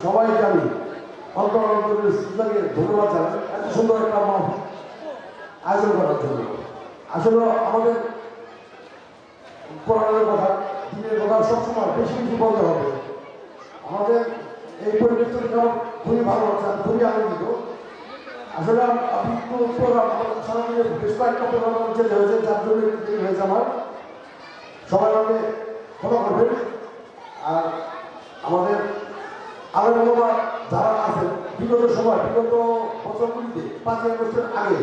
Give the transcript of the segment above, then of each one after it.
সবাইকে আমি অন্তরে ধন্যবাদ জানাই এত সুন্দর একটা আয়োজন করার জন্য। আসলে আমাদের কোরআনের কথা, দিনের কথা সবসময় বেশি বেশি বলতে হবে। আমাদের এই পরিবেশটা কেমন খুবই ভালো হচ্ছে, আমি খুবই আনন্দিত। আসলে আমি সারাদিনে বেশ কয়েকটা প্রোগ্রাম যেতে হয়েছে, যার জন্য দেরি হয়েছে আমার। সবাই আমাকে ক্ষমা করবেন। আর আমাদের আলোচনা যারা আছেন বিগত সময়, বিগত বছরগুলিতে 5ই আগস্টের আগে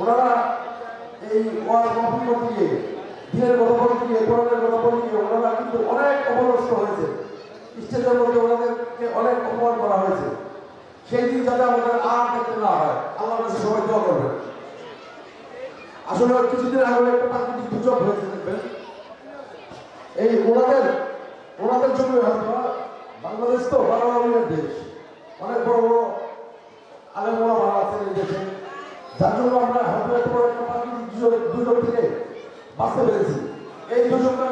ওনারা এই ওয়ার্ড কমপ্লিট করতে গিয়ে, দিনের কথা বলতে গিয়ে, কোরআনের কথা বলতে গিয়ে ওনারা কিন্তু অনেক অপদস্থ হয়েছে। স্টেজের মধ্যে ওনাদেরকে অনেক অপমান করা হয়েছে। সেই দিন যাতে আমাদের আর দেখতে না হয়, আল্লাহর কাছে সবাই দোয়া করবেন। আসলে কিছুদিন আগে একটা প্রাকৃতিক দুর্যোগ হয়েছে, দেখবেন এই ওনাদের জন্য হয়তো বাংলাদেশ তো বাংলাদেশের দেশ, অনেক বড় বড় আলেম ওলামা আছেন এই দেশে, যার জন্য আমরা হয়তো এত বড় একটা প্রাকৃতিক দুর্যোগ থেকে বাঁচতে পেরেছি। এই দুর্যোগটা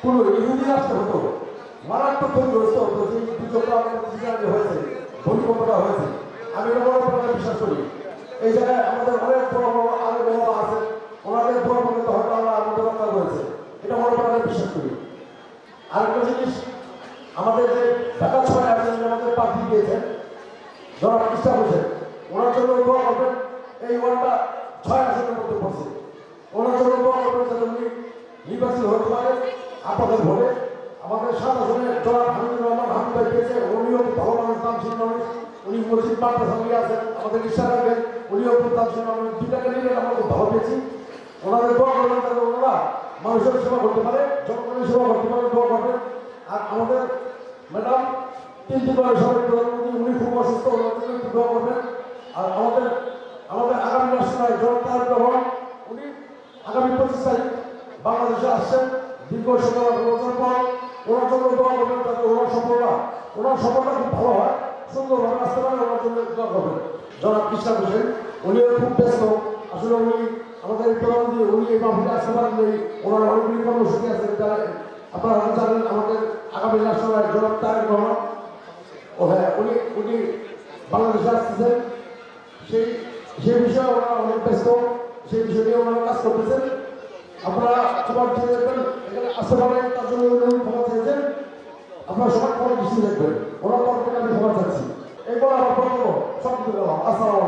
কোনো ইহুদি রাষ্ট্র হতো মারাত্মক ক্ষতিগ্রস্ত হতো। যে দুর্যোগটা আমাদের হয়েছে, ভূমিকম্পটা হয়েছে, আমি এটা বড় প্রাণে বিশ্বাস করি। এই জায়গায় আমাদের অনেক বড় বড় আলেম ওলামা আছে, ওনাদের দোয়া পর্যন্ত হয়তো আল্লাহ আমাদের রক্ষা করেছে, এটা বড় প্রাণে বিশ্বাস করি। আরেকটা জিনিস, আমাদের যে ঢাকা 6 আসনে আমাদের প্রার্থী দিয়েছেন যারা চেষ্টা করছেন, ওনার জন্য দোয়া করবেন। এই ওয়ার্ডটা 6 আসনের মধ্যে পড়ছে, ওনার জন্য দোয়া করবেন যাতে উনি নির্বাচিত হতে পারে আপনাদের ভোটে। আমাদের 7 আসনে জনাব হামিদুর রহমান হামিদ ভাই পেয়েছে, উনিও ভালো মানুষ, দামশীল মানুষ, উনি মসজিদ মাদ্রাসার সঙ্গে আছেন, আমাদের ইশারা রাখবেন, উনিও খুব দামশীল মানুষ। দুটাকে নিয়ে আমরা খুব ভালো পেয়েছি। ওনাদের দোয়া করবেন যাতে ওনারা মানুষের সেবা করতে পারে, জনগণের সেবা করতে পারে, দোয়া করবেন। আর আমাদের ম্যাডাম 3 সাবেক প্রধানমন্ত্রী, উনি খুব অসুস্থ, ওনার জন্য একটু দোয়া করবেন। আর আমাদের আগামী রাষ্ট্রনায়ক জনাব তারেক রহমান, উনি আগামী 25 তারিখ বাংলাদেশে আসছেন দীর্ঘ 17 বছর পর। ওনার জন্য দোয়া করবেন যাতে ওনার সফলতা খুব ভালো হয়, সুন্দরভাবে আসতে পারে, ওনার জন্য দোয়া করবেন। জনাব ইশরাক হোসেন, উনিও খুব ব্যস্ত। আসলে উনি আমাদের প্রধানমন্ত্রী, উনি এই মাহফিলে আসতে পারেন নেই, ওনার অনেকগুলি কর্মসূচি আছে। যারা আপনারা জানেন আমাদের আগামী রাষ্ট্রনায়ক জনাব তারেক রহমান, ও হ্যাঁ, উনি বাংলাদেশে আসতেছেন, সেই বিষয়ে ওনারা অনেক ব্যস্ত, সেই বিষয় নিয়ে ওনারা কাজ করতেছেন। আপনারা সবার চেয়ে দেখবেন এখানে আসতে পারেন, তার জন্য ক্ষমা চেয়েছেন। আপনারা সবাই পরে দৃষ্টি দেখবেন, ওনার তরফ থেকে আমি ক্ষমা চাচ্ছি। এরপর আমার বক্তব্য সব দিতে গেলাম। আসসালাম।